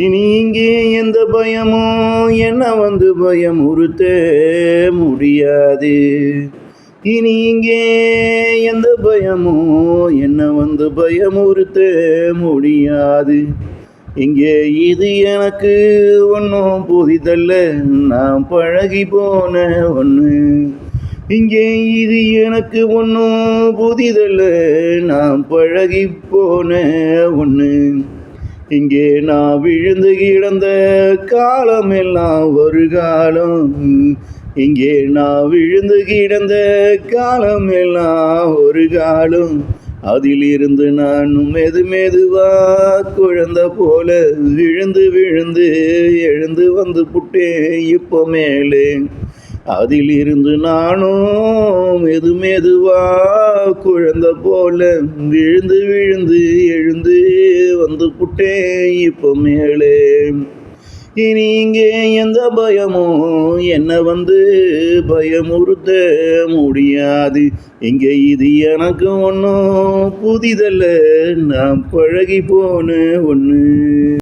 இனி இங்கே எந்த பயமும் என்ன வந்து பயமுறுத்த முடியாது. இனி இங்கே எந்த பயமும் என்ன வந்து பயமுறுத்த முடியாது. இங்கே இது எனக்கு ஒன்றும் புதிதல்ல, நான் பழகி போன ஒன்று. இங்கே இது எனக்கு ஒன்றும் புதிதல்ல, நான் பழகி போன ஒன்று. இங்கே நான் விழுந்து கிடந்த காலம் எல்லாம் ஒரு காலம். இங்கே நான் விழுந்து கிடந்த காலம் எல்லாம் ஒரு காலம். அதிலிருந்து நானும் மெதுவா குழந்தை போல விழுந்து விழுந்து எழுந்து வந்து புட்டேன் இப்போ மேலே. அதிலிருந்து நானும் மெதுவா குழந்தை போல விழுந்து விழுந்து எழுந்து வந்து புட்டேன் இப்போ மேலே. இனி இங்கே எந்த பயமும் என்ன வந்து பயமுறுத்த முடியாது. இங்கே இது எனக்கு ஒன்றும் புதிதல்ல, நான் பழகி போன ஒன்று.